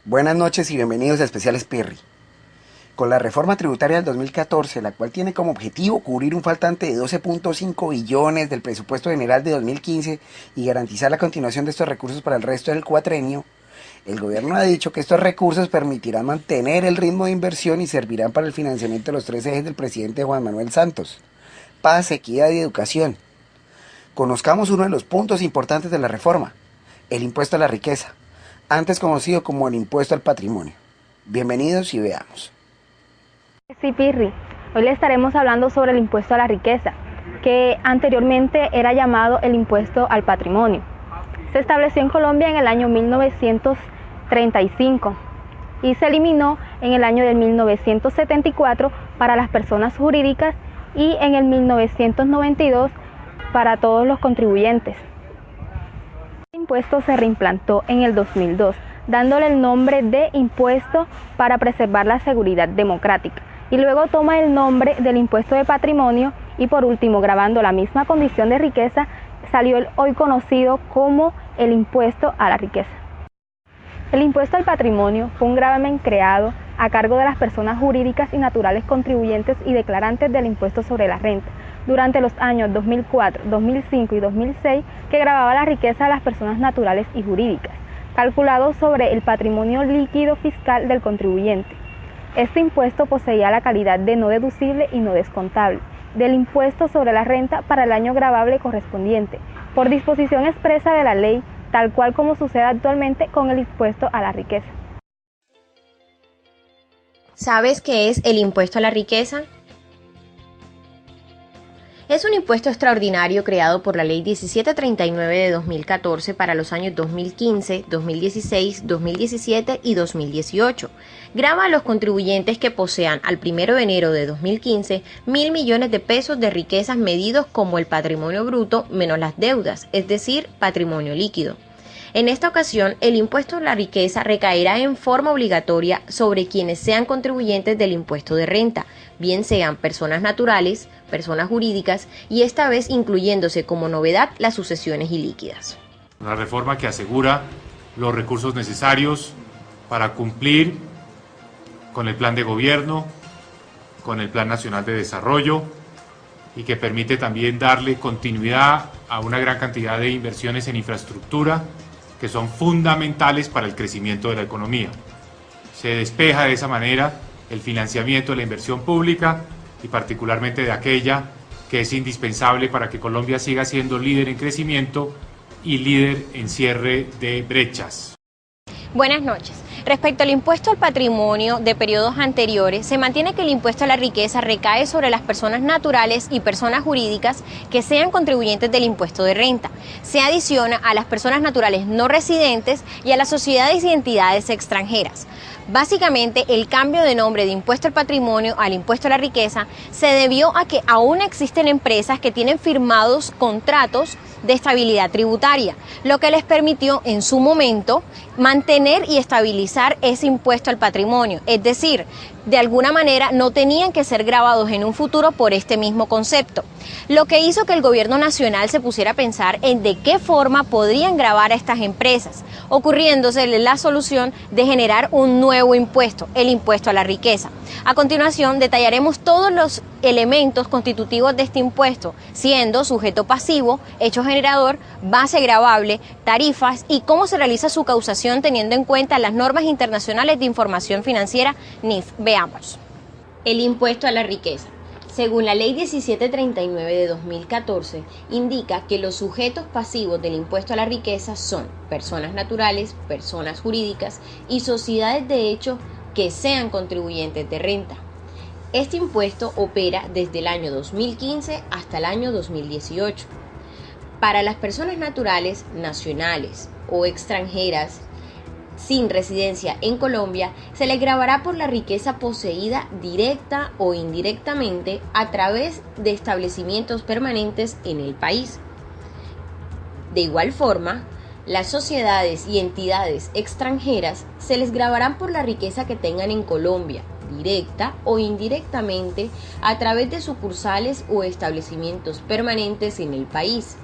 Buenas noches y bienvenidos a Especiales Pirri. Con la reforma tributaria del 2014, la cual tiene como objetivo cubrir un faltante de 12.5 billones del presupuesto general de 2015 y garantizar la continuación de estos recursos para el resto del cuatrenio, el gobierno ha dicho que estos recursos permitirán mantener el ritmo de inversión y servirán para el financiamiento de los tres ejes del presidente Juan Manuel Santos: paz, equidad y educación. Conozcamos uno de los puntos importantes de la reforma: el impuesto a la riqueza, antes conocido como el impuesto al patrimonio. Bienvenidos y veamos. Sí, Pirri. Hoy le estaremos hablando sobre el impuesto a la riqueza, que anteriormente era llamado el impuesto al patrimonio. Se estableció en Colombia en el año 1935 y se eliminó en el año de 1974 para las personas jurídicas y en el 1992 para todos los contribuyentes. El impuesto se reimplantó en el 2002, dándole el nombre de Impuesto para preservar la seguridad democrática, y luego toma el nombre del impuesto de patrimonio y por último, grabando la misma condición de riqueza, salió el hoy conocido como el impuesto a la riqueza. El impuesto al patrimonio fue un gravamen creado a cargo de las personas jurídicas y naturales contribuyentes y declarantes del impuesto sobre la renta durante los años 2004, 2005 y 2006, que gravaba la riqueza de las personas naturales y jurídicas, calculado sobre el patrimonio líquido fiscal del contribuyente. Este impuesto poseía la calidad de no deducible y no descontable del impuesto sobre la renta para el año gravable correspondiente, por disposición expresa de la ley, tal cual como sucede actualmente con el impuesto a la riqueza. ¿Sabes qué es el impuesto a la riqueza? Es un impuesto extraordinario creado por la Ley 1739 de 2014 para los años 2015, 2016, 2017 y 2018. Grava a los contribuyentes que posean al 1 de enero de 2015 1.000 millones de pesos de riquezas medidos como el patrimonio bruto menos las deudas, es decir, patrimonio líquido. En esta ocasión, el impuesto a la riqueza recaerá en forma obligatoria sobre quienes sean contribuyentes del impuesto de renta, bien sean personas naturales, personas jurídicas y esta vez incluyéndose como novedad las sucesiones ilíquidas. Una reforma que asegura los recursos necesarios para cumplir con el plan de gobierno, con el Plan Nacional de Desarrollo y que permite también darle continuidad a una gran cantidad de inversiones en infraestructura que son fundamentales para el crecimiento de la economía. Se despeja de esa manera el financiamiento de la inversión pública y particularmente de aquella que es indispensable para que Colombia siga siendo líder en crecimiento y líder en cierre de brechas. Buenas noches. Respecto al impuesto al patrimonio de periodos anteriores, se mantiene que el impuesto a la riqueza recae sobre las personas naturales y personas jurídicas que sean contribuyentes del impuesto de renta. Se adiciona a las personas naturales no residentes y a las sociedades y entidades extranjeras. Básicamente, el cambio de nombre de impuesto al patrimonio al impuesto a la riqueza se debió a que aún existen empresas que tienen firmados contratos de estabilidad tributaria, lo que les permitió en su momento mantener y estabilizar ese impuesto al patrimonio, es decir, de alguna manera no tenían que ser gravados en un futuro por este mismo concepto, lo que hizo que el gobierno nacional se pusiera a pensar en de qué forma podrían gravar a estas empresas, ocurriéndosele la solución de generar un nuevo impuesto, el impuesto a la riqueza. A continuación detallaremos todos los elementos constitutivos de este impuesto, siendo sujeto pasivo, hecho generador, base gravable, tarifas y cómo se realiza su causación teniendo en cuenta las normas internacionales de información financiera NIF. Veamos. El impuesto a la riqueza. Según la Ley 1739 de 2014, indica que los sujetos pasivos del impuesto a la riqueza son personas naturales, personas jurídicas y sociedades de hecho que sean contribuyentes de renta. Este impuesto opera desde el año 2015 hasta el año 2018. Para las personas naturales, nacionales o extranjeras sin residencia en Colombia, se les gravará por la riqueza poseída directa o indirectamente a través de establecimientos permanentes en el país. De igual forma, las sociedades y entidades extranjeras se les gravarán por la riqueza que tengan en Colombia, directa o indirectamente a través de sucursales o establecimientos permanentes en el país.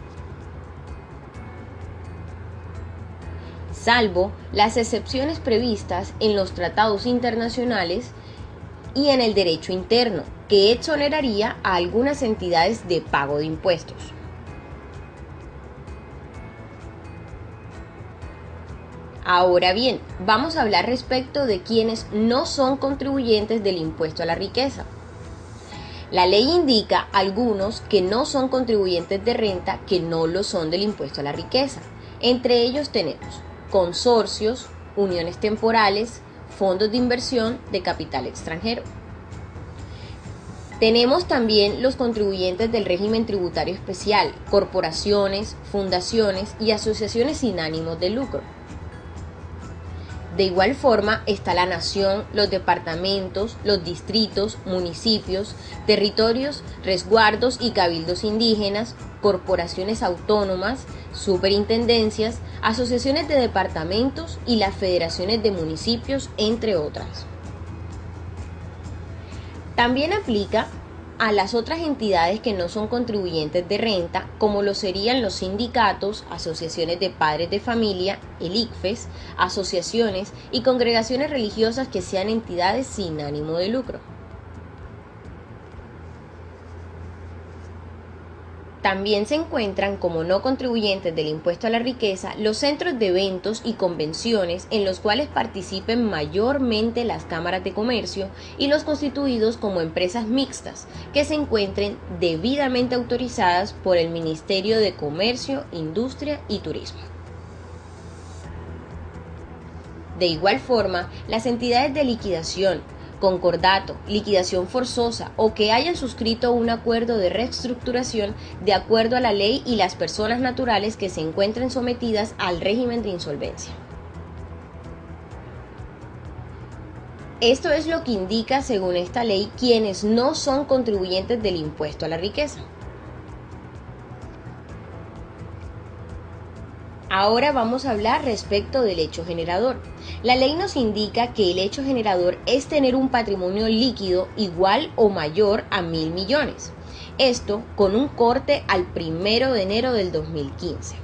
salvo las excepciones previstas en los tratados internacionales y en el derecho interno, que exoneraría a algunas entidades de pago de impuestos. Ahora bien, vamos a hablar respecto de quienes no son contribuyentes del impuesto a la riqueza. La ley indica algunos que no son contribuyentes de renta que no lo son del impuesto a la riqueza. Entre ellos tenemos consorcios, uniones temporales, fondos de inversión de capital extranjero. Tenemos también los contribuyentes del régimen tributario especial, corporaciones, fundaciones y asociaciones sin ánimos de lucro. De igual forma está la nación, los departamentos, los distritos, municipios, territorios, resguardos y cabildos indígenas, corporaciones autónomas, superintendencias, asociaciones de departamentos y las federaciones de municipios, entre otras. También aplica a las otras entidades que no son contribuyentes de renta, como lo serían los sindicatos, asociaciones de padres de familia, el ICFES, asociaciones y congregaciones religiosas que sean entidades sin ánimo de lucro. También se encuentran como no contribuyentes del impuesto a la riqueza los centros de eventos y convenciones en los cuales participen mayormente las cámaras de comercio y los constituidos como empresas mixtas que se encuentren debidamente autorizadas por el Ministerio de Comercio, Industria y Turismo. De igual forma, las entidades de liquidación, concordato, liquidación forzosa o que hayan suscrito un acuerdo de reestructuración de acuerdo a la ley y las personas naturales que se encuentren sometidas al régimen de insolvencia. Esto es lo que indica, según esta ley, quienes no son contribuyentes del impuesto a la riqueza. Ahora vamos a hablar respecto del hecho generador. La ley nos indica que el hecho generador es tener un patrimonio líquido igual o mayor a 1.000 millones. Esto con un corte al 1 de enero del 2015.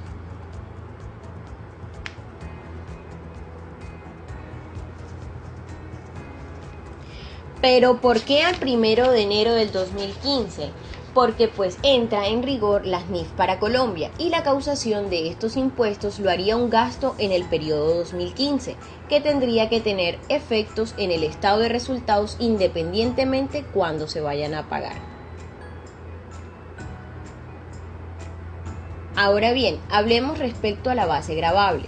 Pero ¿por qué al 1 de enero del 2015? Porque pues entra en rigor las NIF para Colombia y la causación de estos impuestos lo haría un gasto en el periodo 2015, que tendría que tener efectos en el estado de resultados independientemente cuando se vayan a pagar. Ahora bien, hablemos respecto a la base gravable.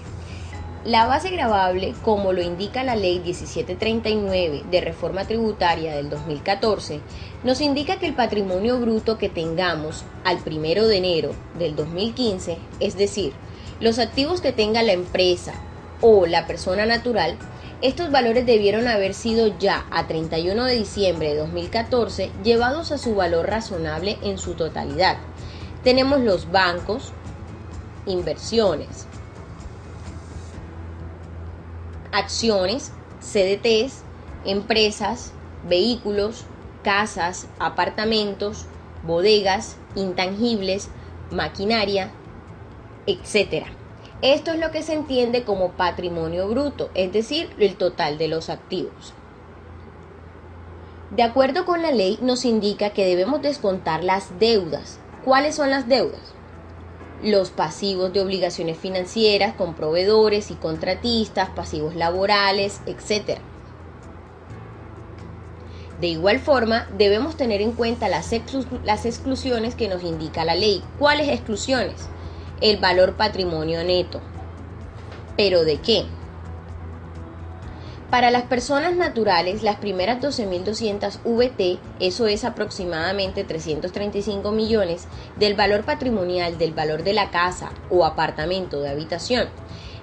La base gravable, como lo indica la Ley 1739 de Reforma Tributaria del 2014, nos indica que el patrimonio bruto que tengamos al 1 de enero del 2015, es decir, los activos que tenga la empresa o la persona natural, estos valores debieron haber sido ya a 31 de diciembre de 2014 llevados a su valor razonable en su totalidad. Tenemos los bancos, inversiones, acciones, CDTs, empresas, vehículos, casas, apartamentos, bodegas, intangibles, maquinaria, etc. Esto es lo que se entiende como patrimonio bruto, es decir, el total de los activos. De acuerdo con la ley, nos indica que debemos descontar las deudas. ¿Cuáles son las deudas? Los pasivos de obligaciones financieras con proveedores y contratistas, pasivos laborales, etc. De igual forma, debemos tener en cuenta las exclusiones que nos indica la ley. ¿Cuáles exclusiones? El valor patrimonio neto. ¿Pero de qué? Para las personas naturales, las primeras 12.200 VT, eso es aproximadamente 335 millones, del valor patrimonial del valor de la casa o apartamento de habitación.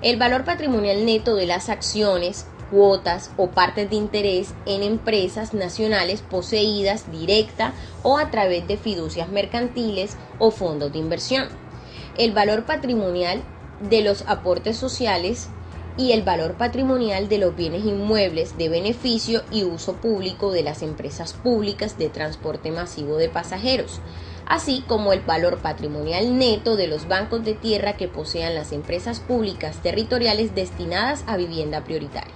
El valor patrimonial neto de las acciones, cuotas o partes de interés en empresas nacionales poseídas directa o a través de fiducias mercantiles o fondos de inversión. El valor patrimonial de los aportes sociales y el valor patrimonial de los bienes inmuebles de beneficio y uso público de las empresas públicas de transporte masivo de pasajeros. así como el valor patrimonial neto de los bancos de tierra que posean las empresas públicas territoriales destinadas a vivienda prioritaria.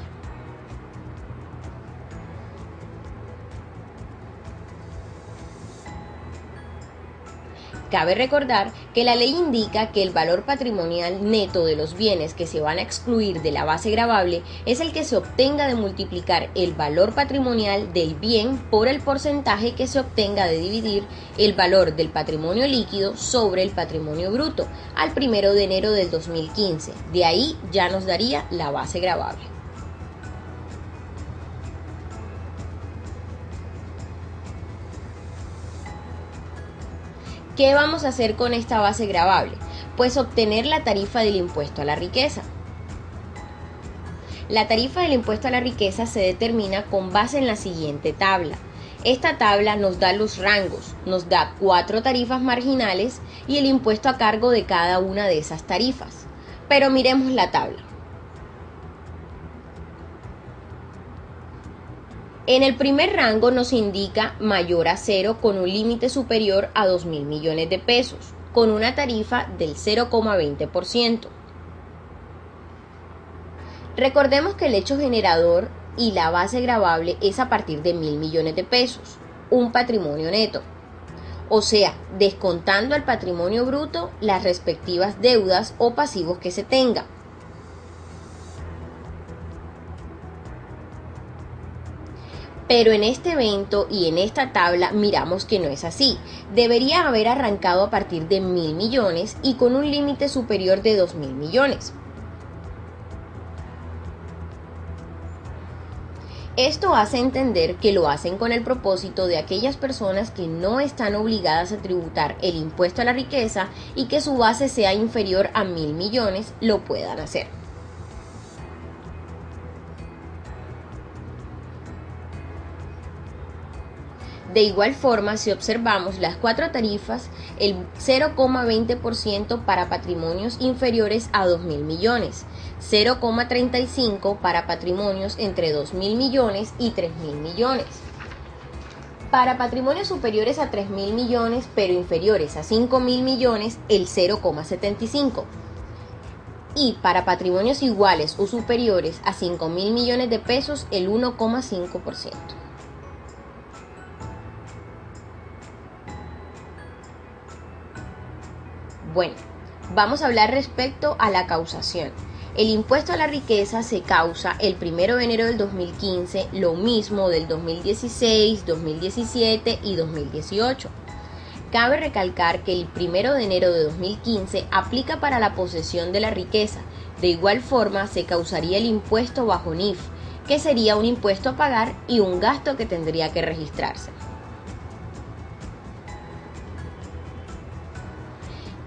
Cabe recordar que la ley indica que el valor patrimonial neto de los bienes que se van a excluir de la base gravable es el que se obtenga de multiplicar el valor patrimonial del bien por el porcentaje que se obtenga de dividir el valor del patrimonio líquido sobre el patrimonio bruto al 1 de enero del 2015. De ahí ya nos daría la base gravable. ¿Qué vamos a hacer con esta base gravable? Pues obtener la tarifa del impuesto a la riqueza. La tarifa del impuesto a la riqueza se determina con base en la siguiente tabla. Esta tabla nos da los rangos, nos da 4 tarifas marginales y el impuesto a cargo de cada una de esas tarifas. Pero miremos la tabla. En el primer rango nos indica mayor a 0 con un límite superior a 2.000 millones de pesos, con una tarifa del 0,20%. Recordemos que el hecho generador y la base gravable es a partir de 1.000 millones de pesos, un patrimonio neto. O sea, descontando al patrimonio bruto las respectivas deudas o pasivos que se tengan. Pero en este evento y en esta tabla miramos que no es así. Debería haber arrancado a partir de 1.000 millones y con un límite superior de 2.000 millones. Esto hace entender que lo hacen con el propósito de aquellas personas que no están obligadas a tributar el impuesto a la riqueza y que su base sea inferior a 1.000 millones lo puedan hacer. De igual forma, si observamos las 4 tarifas, el 0,20% para patrimonios inferiores a 2.000 millones, 0,35% para patrimonios entre 2.000 millones y 3.000 millones. Para patrimonios superiores a 3.000 millones pero inferiores a 5.000 millones, el 0,75%. Y para patrimonios iguales o superiores a 5.000 millones de pesos, el 1,5%. Bueno, vamos a hablar respecto a la causación. El impuesto a la riqueza se causa el 1 de enero del 2015, lo mismo del 2016, 2017 y 2018. Cabe recalcar que el 1 de enero de 2015 aplica para la posesión de la riqueza. De igual forma, se causaría el impuesto bajo NIF, que sería un impuesto a pagar y un gasto que tendría que registrarse.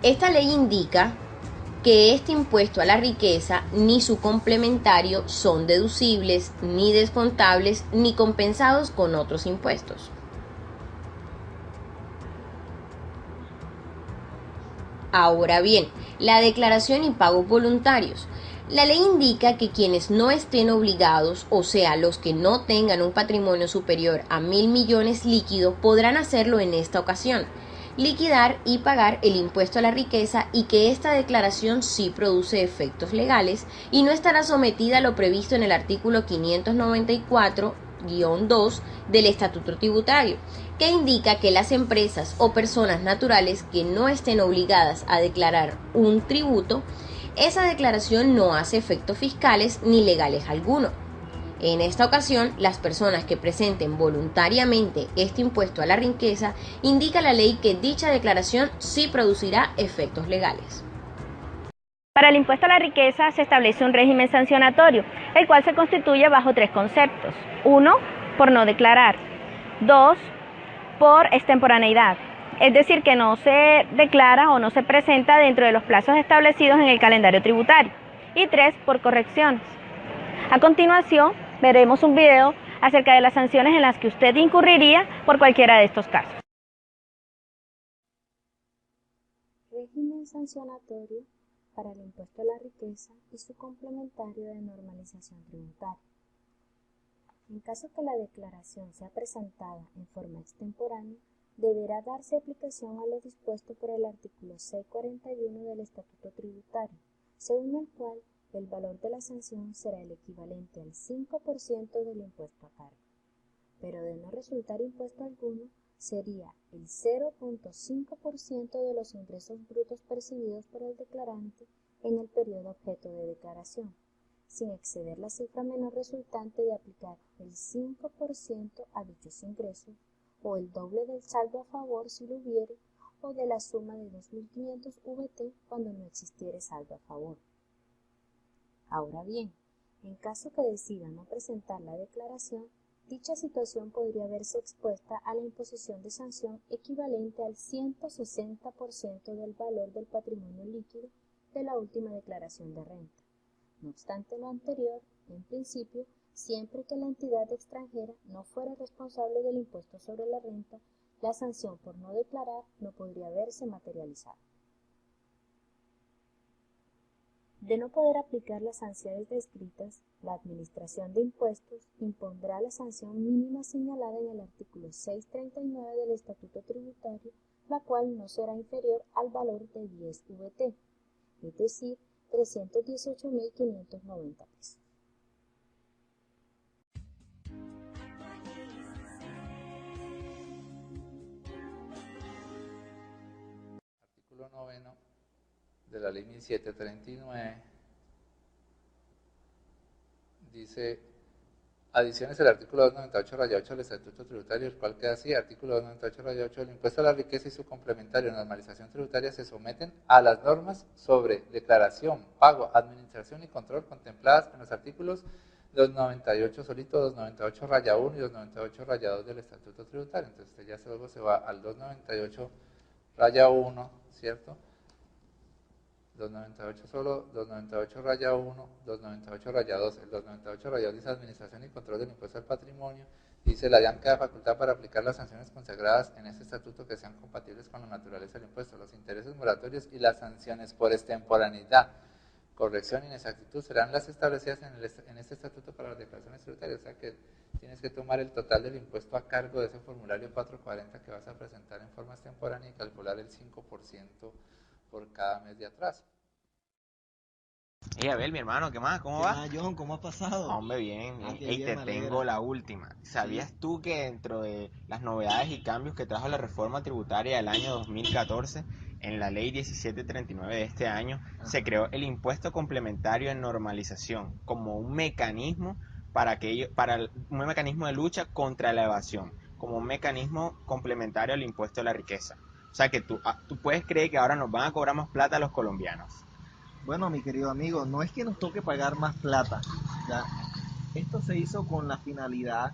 Esta ley indica que este impuesto a la riqueza ni su complementario son deducibles, ni descontables, ni compensados con otros impuestos. Ahora bien, la declaración y pagos voluntarios. La ley indica que quienes no estén obligados, o sea, los que no tengan un patrimonio superior a 1.000 millones líquido, podrán hacerlo en esta ocasión. Liquidar y pagar el impuesto a la riqueza y que esta declaración sí produce efectos legales y no estará sometida a lo previsto en el artículo 594-2 del Estatuto Tributario, que indica que las empresas o personas naturales que no estén obligadas a declarar un tributo, esa declaración no hace efectos fiscales ni legales alguno. En esta ocasión, las personas que presenten voluntariamente este impuesto a la riqueza, indica la ley que dicha declaración sí producirá efectos legales. Para el impuesto a la riqueza se establece un régimen sancionatorio, el cual se constituye bajo 3 conceptos. 1, por no declarar. 2, por extemporaneidad, es decir, que no se declara o no se presenta dentro de los plazos establecidos en el calendario tributario. Y 3, por correcciones. A continuación, veremos un video acerca de las sanciones en las que usted incurriría por cualquiera de estos casos. Régimen sancionatorio para el impuesto a la riqueza y su complementario de normalización tributaria. En caso que la declaración sea presentada en forma extemporánea, deberá darse aplicación a lo dispuesto por el artículo 641 del Estatuto Tributario, según el cual el valor de la sanción será el equivalente al 5% del impuesto a cargo, pero de no resultar impuesto alguno, sería el 0.5% de los ingresos brutos percibidos por el declarante en el periodo objeto de declaración, sin exceder la cifra menor resultante de aplicar el 5% a dichos ingresos, o el doble del saldo a favor si lo hubiere, o de la suma de 2.500 VT cuando no existiere saldo a favor. Ahora bien, en caso que decida no presentar la declaración, dicha situación podría verse expuesta a la imposición de sanción equivalente al 160% del valor del patrimonio líquido de la última declaración de renta. No obstante lo anterior, en principio, siempre que la entidad extranjera no fuera responsable del impuesto sobre la renta, la sanción por no declarar no podría verse materializada. De no poder aplicar las sanciones descritas, la Administración de Impuestos impondrá la sanción mínima señalada en el artículo 639 del Estatuto Tributario, la cual no será inferior al valor de 10 VT, es decir, 318.590 pesos. Artículo 9 de la Ley 1739 dice: adiciones el artículo 298-8 del Estatuto Tributario, el cual queda así: artículo 298-8, el impuesto a la riqueza y su complementario normalización tributaria se someten a las normas sobre declaración, pago, administración y control contempladas en los artículos 298 solito, 298-1 y 298-2 del Estatuto Tributario. Entonces usted ya luego se va al 298-1, ¿cierto? 298 solo, 298-1, 298-2. El 298-2 dice administración y control del impuesto al patrimonio. Dice: la DIAN queda facultad para aplicar las sanciones consagradas en este estatuto que sean compatibles con la naturaleza del impuesto. Los intereses moratorios y las sanciones por extemporaneidad, corrección e inexactitud serán las establecidas en este estatuto para las declaraciones tributarias. O sea que tienes que tomar el total del impuesto a cargo de ese formulario 440 que vas a presentar en forma extemporánea y calcular el 5% por cada mes de atraso. A ver, mi hermano, ¿qué más? ¿Cómo ¿Qué va? más, John? ¿Cómo has pasado? Hombre, bien. Qué Ey, bien, te me tengo alegra. la última. ¿Sabías tú que dentro de las novedades y cambios que trajo la reforma tributaria del año 2014, en la ley 1739 de este año, se creó el impuesto complementario de normalización como un mecanismo un mecanismo de lucha contra la evasión, como un mecanismo complementario al impuesto a la riqueza? O sea que tú puedes creer que ahora nos van a cobrar más plata a los colombianos. Bueno, mi querido amigo, no es que nos toque pagar más plata, ¿ya? Esto se hizo con la finalidad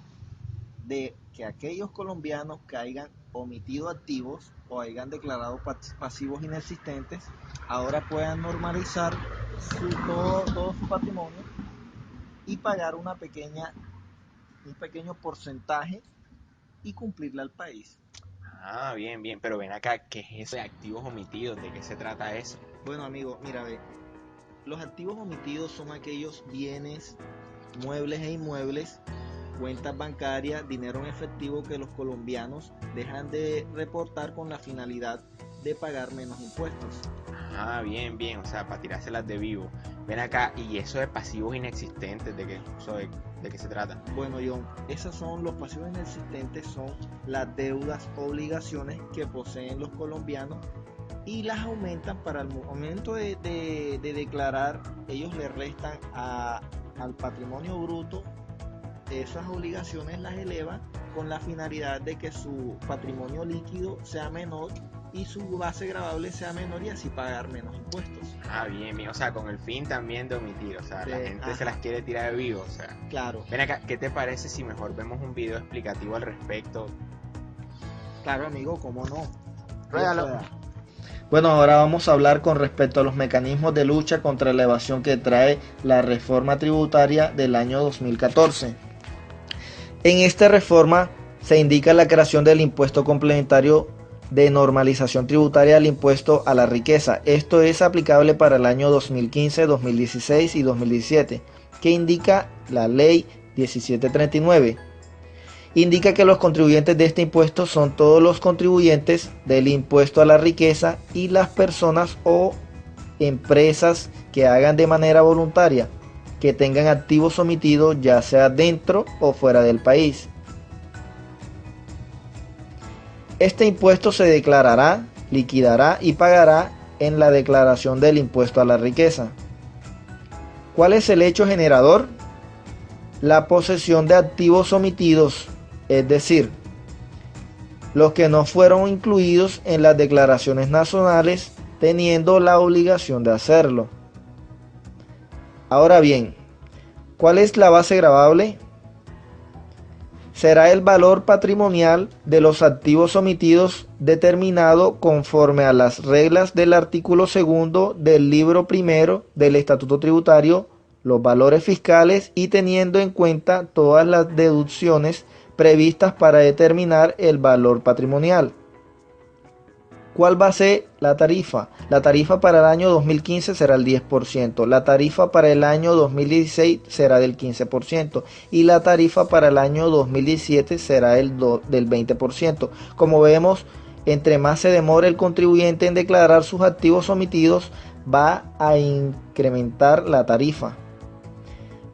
de que aquellos colombianos que hayan omitido activos o hayan declarado pasivos inexistentes, ahora puedan normalizar todo su patrimonio y pagar un pequeño porcentaje y cumplirle al país. Ah, bien, bien, pero ven acá, ¿qué es eso de activos omitidos? ¿De qué se trata eso? Bueno, amigo, mira, ve, los activos omitidos son aquellos bienes, muebles e inmuebles, cuentas bancarias, dinero en efectivo que los colombianos dejan de reportar con la finalidad de pagar menos impuestos. Ah, bien, bien, o sea, para tirárselas de vivo. Ven acá, ¿y eso de pasivos inexistentes, de qué se trata? Bueno, John, esos son los pasivos inexistentes, son las deudas, obligaciones que poseen los colombianos y las aumentan para el momento de declarar. Ellos le restan al patrimonio bruto esas obligaciones, las elevan con la finalidad de que su patrimonio líquido sea menor y su base gravable sea menor y así pagar menos impuestos. Ah, bien, bien, o sea, con el fin también de omitir, o sea, Sí, la gente ajá. se las quiere tirar de vivo, o sea. Claro, Ven acá, ¿qué te parece si mejor vemos un video explicativo al respecto? claro, amigo, ¿cómo no? Ruégalo. Bueno, ahora vamos a hablar con respecto a los mecanismos de lucha contra la evasión que trae la reforma tributaria del año 2014. En esta reforma se indica la creación del impuesto complementario de normalización tributaria al impuesto a la riqueza. Esto es aplicable para el año 2015, 2016 y 2017, que indica la ley 1739. indica que los contribuyentes de este impuesto son todos los contribuyentes del impuesto a la riqueza y las personas o empresas que hagan de manera voluntaria, que tengan activos omitidos ya sea dentro o fuera del país. Este impuesto se declarará, liquidará y pagará en la declaración del impuesto a la riqueza. ¿Cuál es el hecho generador? La posesión de activos omitidos, es decir, los que no fueron incluidos en las declaraciones nacionales, teniendo la obligación de hacerlo. Ahora bien, ¿cuál es la base gravable? Será el valor patrimonial de los activos omitidos determinado conforme a las reglas del artículo 2 del libro primero del Estatuto Tributario, los valores fiscales y teniendo en cuenta todas las deducciones previstas para determinar el valor patrimonial. ¿Cuál va a ser la tarifa? La tarifa para el año 2015 será el 10%, la tarifa para el año 2016 será del 15% y la tarifa para el año 2017 será del 20%. Como vemos, entre más se demore el contribuyente en declarar sus activos omitidos, va a incrementar la tarifa.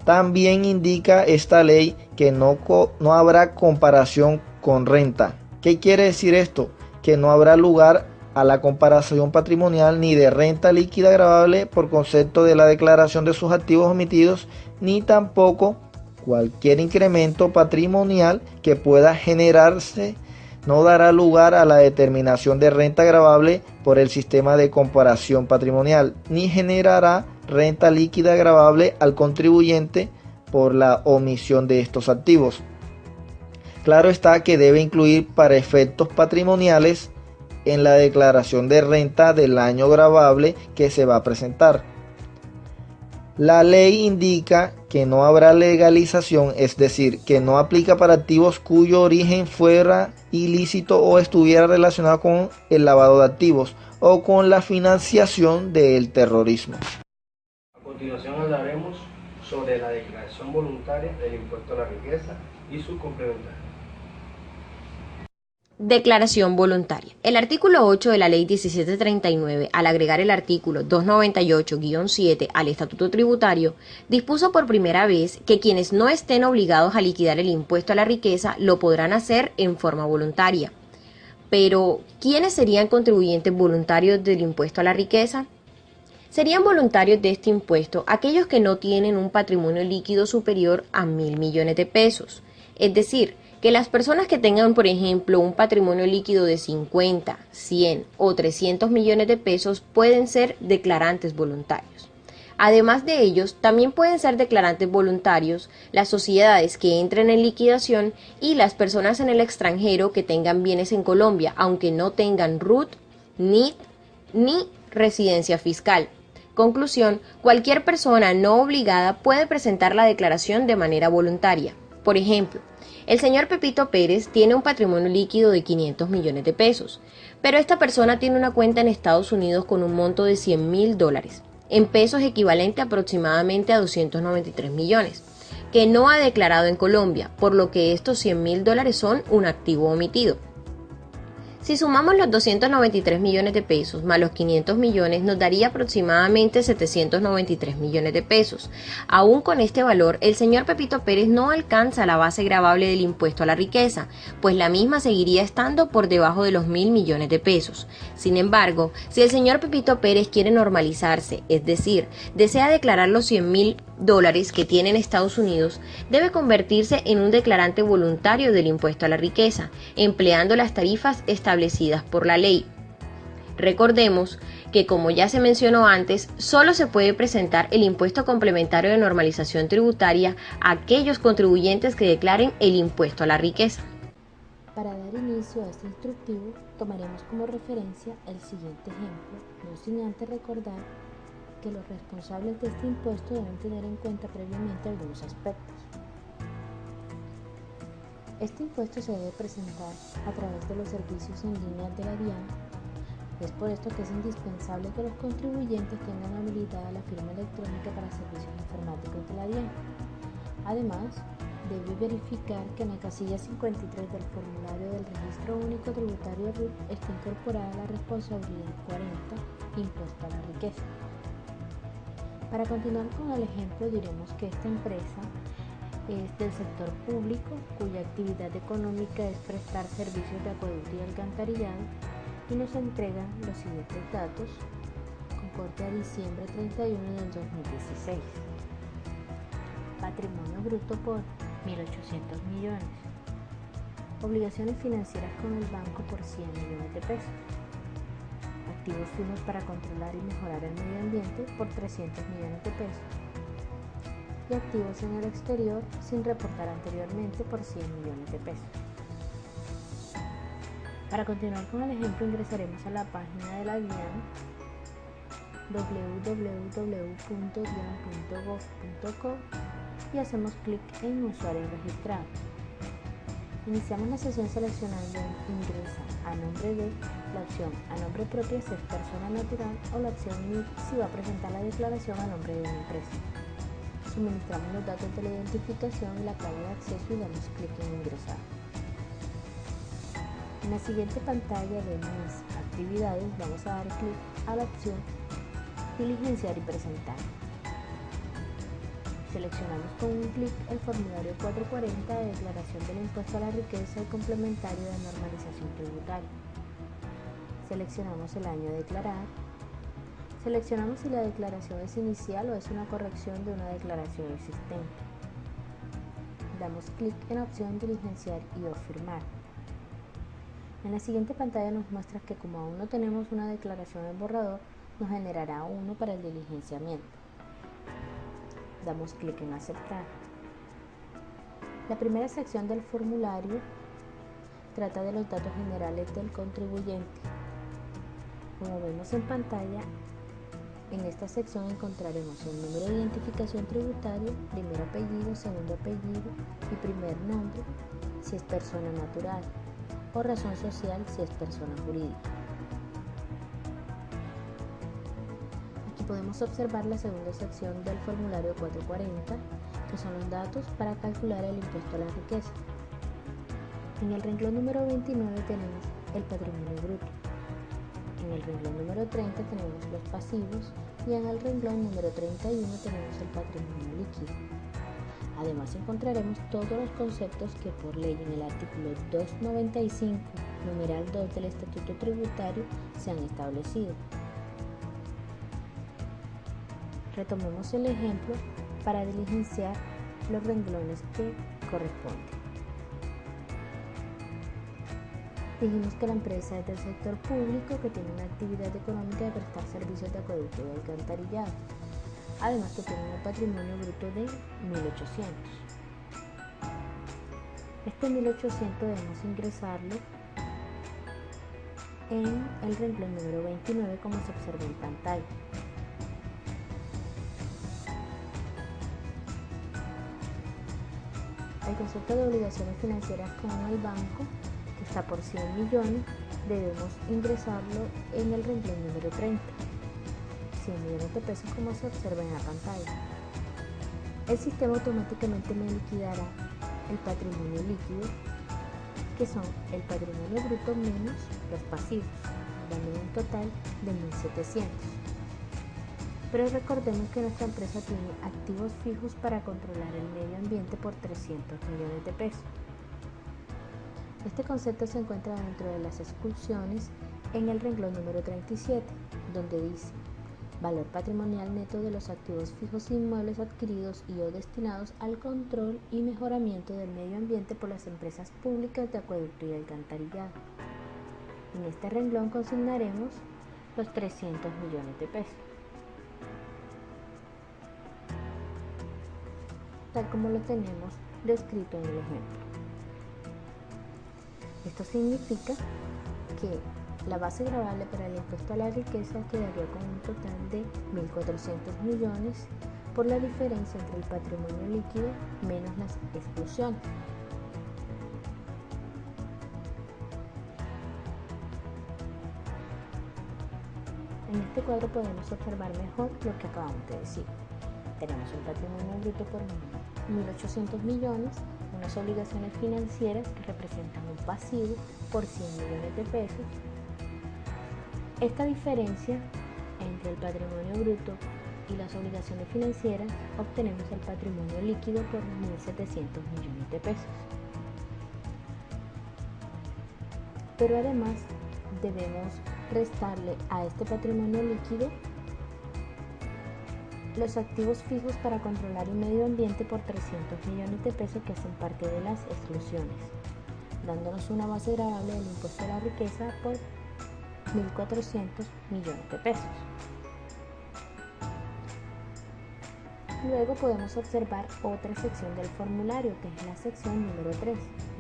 También indica esta ley que no habrá comparación con renta. ¿Qué quiere decir esto? Que no habrá lugar a la comparación patrimonial ni de renta líquida gravable por concepto de la declaración de sus activos omitidos, ni tampoco cualquier incremento patrimonial que pueda generarse no dará lugar a la determinación de renta gravable por el sistema de comparación patrimonial, ni generará renta líquida gravable al contribuyente por la omisión de estos activos. Claro está que debe incluir para efectos patrimoniales en la declaración de renta del año gravable que se va a presentar. La ley indica que no habrá legalización, es decir, que no aplica para activos cuyo origen fuera ilícito o estuviera relacionado con el lavado de activos o con la financiación del terrorismo. A continuación hablaremos sobre la declaración voluntaria del impuesto a la riqueza y su complementario. Declaración voluntaria. El artículo 8 de la Ley 1739, al agregar el artículo 298-7 al Estatuto Tributario, dispuso por primera vez que quienes no estén obligados a liquidar el impuesto a la riqueza lo podrán hacer en forma voluntaria. Pero, ¿quiénes serían contribuyentes voluntarios del impuesto a la riqueza? Serían voluntarios de este impuesto aquellos que no tienen un patrimonio líquido superior a 1.000 millones de pesos, es decir, que las personas que tengan, por ejemplo, un patrimonio líquido de 50, 100 o 300 millones de pesos pueden ser declarantes voluntarios. Además de ellos, también pueden ser declarantes voluntarios las sociedades que entren en liquidación y las personas en el extranjero que tengan bienes en Colombia, aunque no tengan RUT, NIT ni residencia fiscal. Conclusión, cualquier persona no obligada puede presentar la declaración de manera voluntaria. Por ejemplo, el señor Pepito Pérez tiene un patrimonio líquido de 500 millones de pesos, pero esta persona tiene una cuenta en Estados Unidos con un monto de $100.000, en pesos equivalente aproximadamente a 293 millones, que no ha declarado en Colombia, por lo que estos $100.000 son un activo omitido. Si sumamos los 293 millones de pesos más los 500 millones nos daría aproximadamente 793 millones de pesos. Aún con este valor, el señor Pepito Pérez no alcanza la base gravable del impuesto a la riqueza, pues la misma seguiría estando por debajo de los 1.000 millones de pesos. Sin embargo, si el señor Pepito Pérez quiere normalizarse, es decir, desea declarar los $100.000 que tiene en Estados Unidos, debe convertirse en un declarante voluntario del impuesto a la riqueza, empleando las tarifas establecidas por la ley. Recordemos que, como ya se mencionó antes, solo se puede presentar el impuesto complementario de normalización tributaria a aquellos contribuyentes que declaren el impuesto a la riqueza. Para dar inicio a este instructivo, tomaremos como referencia el siguiente ejemplo, no sin antes recordar que los responsables de este impuesto deben tener en cuenta previamente algunos aspectos. Este impuesto se debe presentar a través de los servicios en línea de la DIAN. Es por esto que es indispensable que los contribuyentes tengan habilitada la firma electrónica para servicios informáticos de la DIAN. Además, Debe verificar que en la casilla 53 del formulario del Registro Único Tributario RUT está incorporada la responsabilidad 40, impuesto a la riqueza. Para continuar con el ejemplo, diremos que esta empresa es del sector público, cuya actividad económica es prestar servicios de acueducto y alcantarillado, y nos entregan los siguientes datos con corte a diciembre 31 del 2016. Patrimonio bruto por 1.800 millones. Obligaciones financieras con el banco por 100 millones de pesos. Activos fijos para controlar y mejorar el medio ambiente por 300 millones de pesos. Y activos en el exterior sin reportar anteriormente por 100 millones de pesos. Para continuar con el ejemplo, ingresaremos a la página de la DIAN www.dian.gov.co y hacemos clic en Usuario registrado. Iniciamos la sesión seleccionando Ingresa a nombre de, la opción a nombre propio si es persona natural o la opción NIC si va a presentar la declaración a nombre de una empresa. Suministramos los datos de la identificación y la clave de acceso y damos clic en Ingresar. En la siguiente pantalla de Mis actividades vamos a dar clic a la opción Diligenciar y presentar. Seleccionamos con un clic el formulario 440 de declaración del impuesto a la riqueza y complementario de normalización tributaria. Seleccionamos el año a declarar. Seleccionamos si la declaración es inicial o es una corrección de una declaración existente. Damos clic en la opción Diligenciar y o firmar. En la siguiente pantalla nos muestra que como aún no tenemos una declaración en borrador, nos generará uno para el diligenciamiento. Damos clic en aceptar. La primera sección del formulario trata de los datos generales del contribuyente. Como vemos en pantalla, en esta sección encontraremos el número de identificación tributaria, primer apellido, segundo apellido y primer nombre si es persona natural o razón social si es persona jurídica. Podemos observar la segunda sección del formulario 440, que son los datos para calcular el impuesto a la riqueza. En el renglón número 29 tenemos el patrimonio bruto. En el renglón número 30 tenemos los pasivos y en el renglón número 31 tenemos el patrimonio líquido. Además encontraremos todos los conceptos que por ley en el artículo 295, numeral 2 del Estatuto Tributario se han establecido. Retomemos el ejemplo para diligenciar los renglones que corresponden. Dijimos que la empresa es del sector público que tiene una actividad económica de prestar servicios de acueducto y alcantarillado. Además que tiene un patrimonio bruto de 1.800. Este 1.800 debemos ingresarlo en el renglón número 29 como se observa en pantalla. El concepto de obligaciones financieras con el banco, que está por 100 millones, debemos ingresarlo en el renglón número 30, 100 millones de pesos como se observa en la pantalla. El sistema automáticamente me liquidará el patrimonio líquido, que son el patrimonio bruto menos los pasivos, dando un total de 1.700. Pero recordemos que nuestra empresa tiene activos fijos para controlar el medio ambiente por 300 millones de pesos. Este concepto se encuentra dentro de las exclusiones en el renglón número 37, donde dice valor patrimonial neto de los activos fijos inmuebles adquiridos y o destinados al control y mejoramiento del medio ambiente por las empresas públicas de acueducto y alcantarillado. En este renglón consignaremos los 300 millones de pesos. Tal como lo tenemos descrito en el ejemplo. Esto significa que la base gravable para el impuesto a la riqueza quedaría con un total de 1.400 millones por la diferencia entre el patrimonio líquido menos las exclusiones. En este cuadro podemos observar mejor lo que acabamos de decir. Tenemos un patrimonio bruto por 1.800 millones, unas obligaciones financieras que representan un pasivo por 100 millones de pesos. Esta diferencia entre el patrimonio bruto y las obligaciones financieras obtenemos el patrimonio líquido por 1.700 millones de pesos. Pero además debemos restarle a este patrimonio líquido los activos fijos para controlar el medio ambiente por 300 millones de pesos que hacen parte de las exclusiones, dándonos una base gravable del impuesto a la riqueza por 1.400 millones de pesos. Luego podemos observar otra sección del formulario, que es la sección número 3,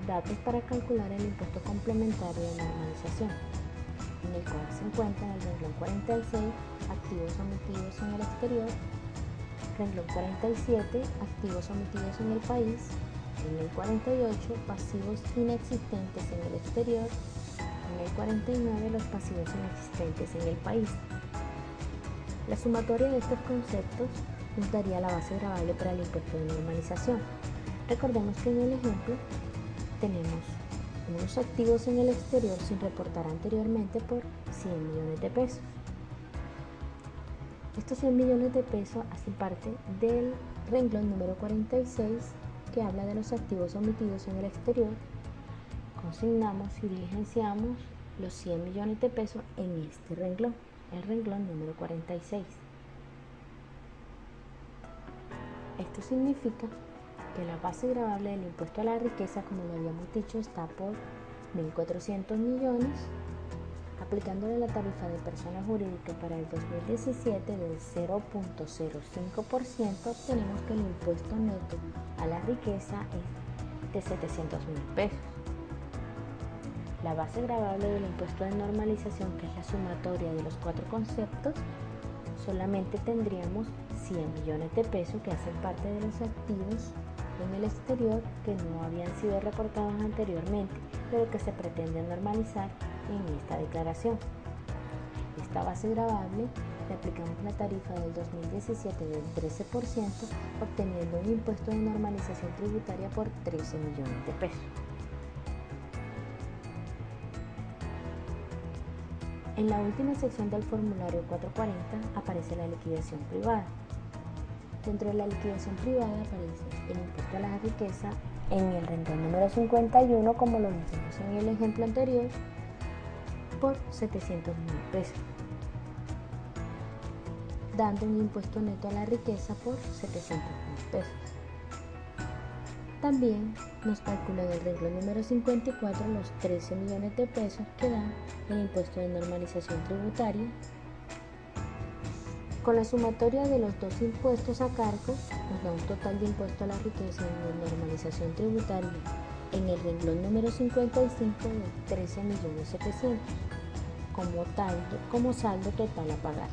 datos para calcular el impuesto complementario de normalización, en el cual se encuentra en el renglón 46, activos omitidos en el exterior, renglón 47, activos omitidos en el país, en el 48, pasivos inexistentes en el exterior, en el 49, los pasivos inexistentes en el país. La sumatoria de estos conceptos nos daría la base gravable para el impuesto de normalización. Recordemos que en el ejemplo tenemos unos activos en el exterior sin reportar anteriormente por 100 millones de pesos. Estos 100 millones de pesos hacen parte del renglón número 46, que habla de los activos omitidos en el exterior. Consignamos y diligenciamos los 100 millones de pesos en este renglón, el renglón número 46. Esto significa que la base gravable del impuesto a la riqueza, como lo habíamos dicho, está por 1.400 millones. Aplicándole la tarifa de persona jurídica para el 2017 del 0.05%, obtenemos que el impuesto neto a la riqueza es de 700.000 pesos. La base gravable del impuesto de normalización, que es la sumatoria de los cuatro conceptos, solamente tendríamos 100 millones de pesos que hacen parte de los activos en el exterior que no habían sido reportados anteriormente, pero que se pretende normalizar en esta declaración. Esta base gravable le aplicamos la tarifa del 2017 del 13%, obteniendo un impuesto de normalización tributaria por 13 millones de pesos. En la última sección del formulario 440 aparece la liquidación privada. Dentro de la liquidación privada aparece el impuesto a la riqueza en el renglón número 51, como lo vimos en el ejemplo anterior, por 700.000 pesos, dando un impuesto neto a la riqueza por 700.000 pesos. También nos calcula del renglón número 54 los 13 millones de pesos que dan el impuesto de normalización tributaria. Con la sumatoria de los dos impuestos a cargo nos da un total de impuesto a la riqueza y de normalización tributaria en el renglón número 55 de 13.700.000 como saldo total a pagar.